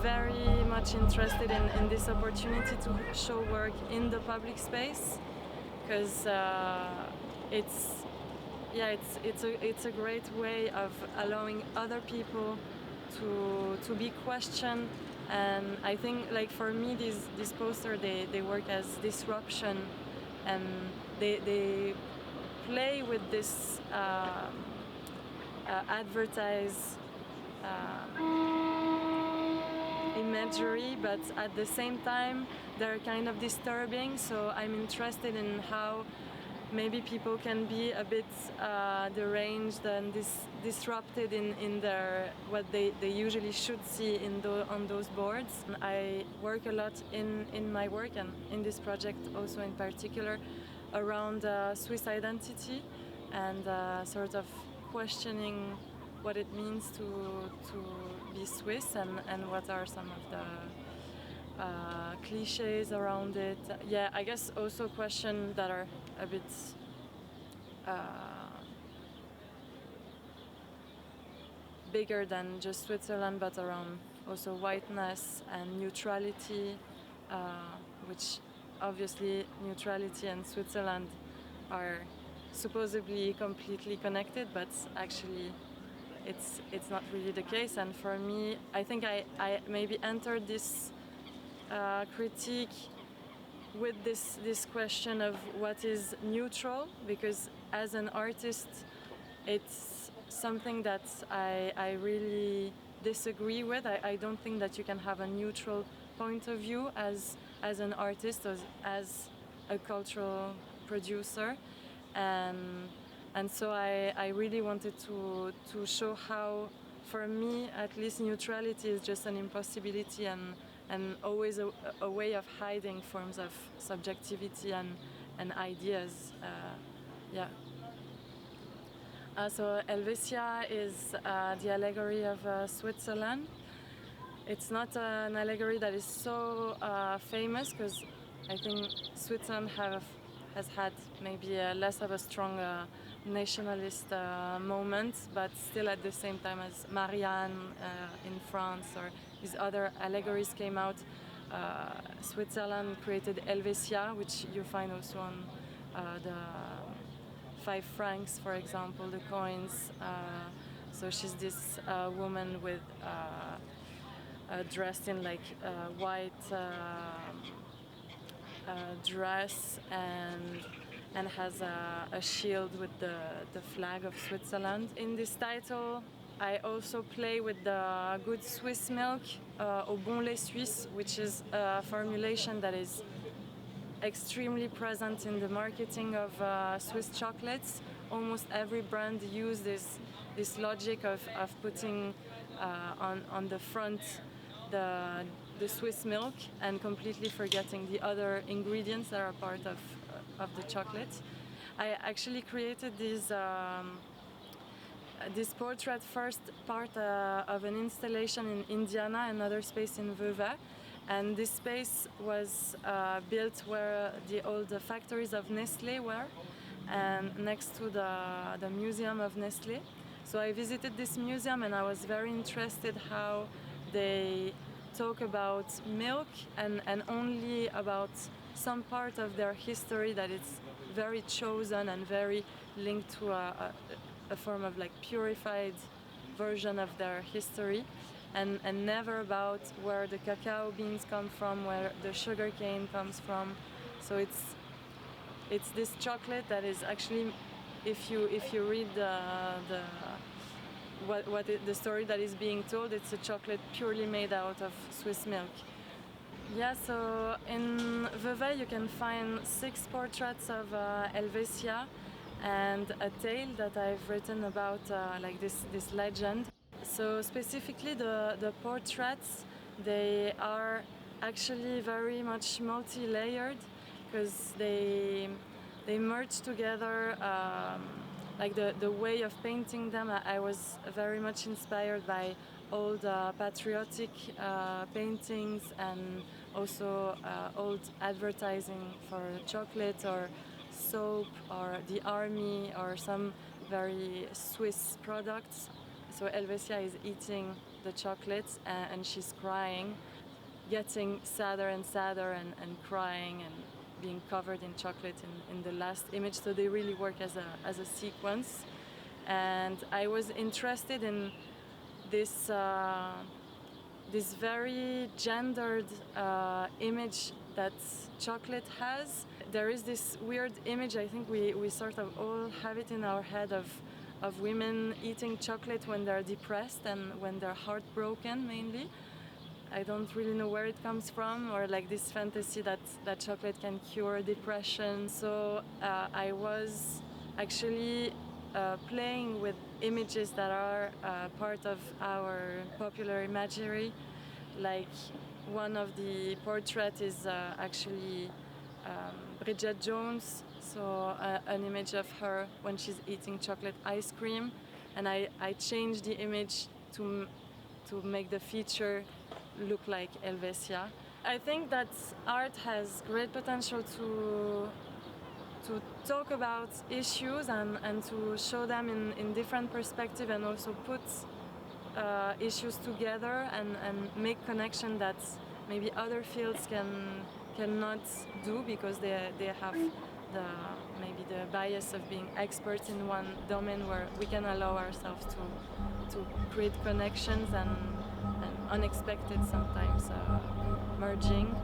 very much interested in this opportunity to show work in the public space, because it's a great way of allowing other people to be questioned. And I think, like, for me, this poster, they work as disruption, and they play with this advertise imagery, but at the same time they're kind of disturbing. So I'm interested in how maybe people can be a bit deranged and disrupted in their what they usually should see on those boards. I work a lot in my work, and in this project also in particular, around Swiss identity and sort of questioning what it means to be Swiss, and what are some of the cliches around it. Yeah, I guess also questions that are a bit bigger than just Switzerland, but around also whiteness and neutrality, which obviously neutrality and Switzerland are supposedly completely connected, but actually it's not really the case. And for me, I think I maybe entered this critique with this question of what is neutral, because as an artist it's something that I really disagree with. I don't think that you can have a neutral point of view as an artist or as a cultural producer, and so I really wanted to show how, for me at least, neutrality is just an impossibility and always a way of hiding forms of subjectivity and ideas. So Helvetia is the allegory of Switzerland. It's not an allegory that is so famous, because I think Switzerland has had maybe less of a strong nationalist moment, but still at the same time as Marianne in France or these other allegories came out, Switzerland created Helvetia, which you find also on the 5 francs, for example, the coins. So she's this woman with dressed in like white dress and has a shield with the flag of Switzerland. In this title, I also play with the good Swiss milk, au bon lait suisse, which is a formulation that is extremely present in the marketing of Swiss chocolates. Almost every brand uses this logic of putting on the front the Swiss milk and completely forgetting the other ingredients that are part of the chocolate. I actually created this portrait first part of an installation in Indiana, another space in Vevey, and this space was built where the old factories of Nestlé were, and next to the museum of Nestlé. So I visited this museum and I was very interested how they talk about milk and only about some part of their history that is very chosen and very linked to a form of like purified version of their history, and never about where the cacao beans come from, where the sugar cane comes from. So it's this chocolate that is actually, if you read the story that is being told, it's a chocolate purely made out of Swiss milk. Yeah, so in Vevey you can find 6 portraits of Helvetia and a tale that I've written about like this legend. So specifically the portraits, they are actually very much multi-layered, because they merge together. Like the way of painting them, I was very much inspired by old patriotic paintings, and also old advertising for chocolate or soap or the army or some very Swiss products. So Helvetia is eating the chocolate, and she's crying, getting sadder and sadder and crying and being covered in chocolate in the last image. So they really work as a sequence. And I was interested in this this very gendered image that chocolate has. There is this weird image, I think we sort of all have it in our head, of women eating chocolate when they're depressed and when they're heartbroken mainly. I don't really know where it comes from, or like this fantasy that chocolate can cure depression. So I was actually playing with images that are part of our popular imagery. Like one of the portraits is actually Bridget Jones, so an image of her when she's eating chocolate ice cream, and I changed the image to make the feature look like Helvetia. I think that art has great potential to talk about issues and to show them in different perspectives, and also put issues together and make connection that maybe other fields cannot do, because they have maybe the bias of being experts in one domain, where we can allow ourselves to create connections and unexpected sometimes merging.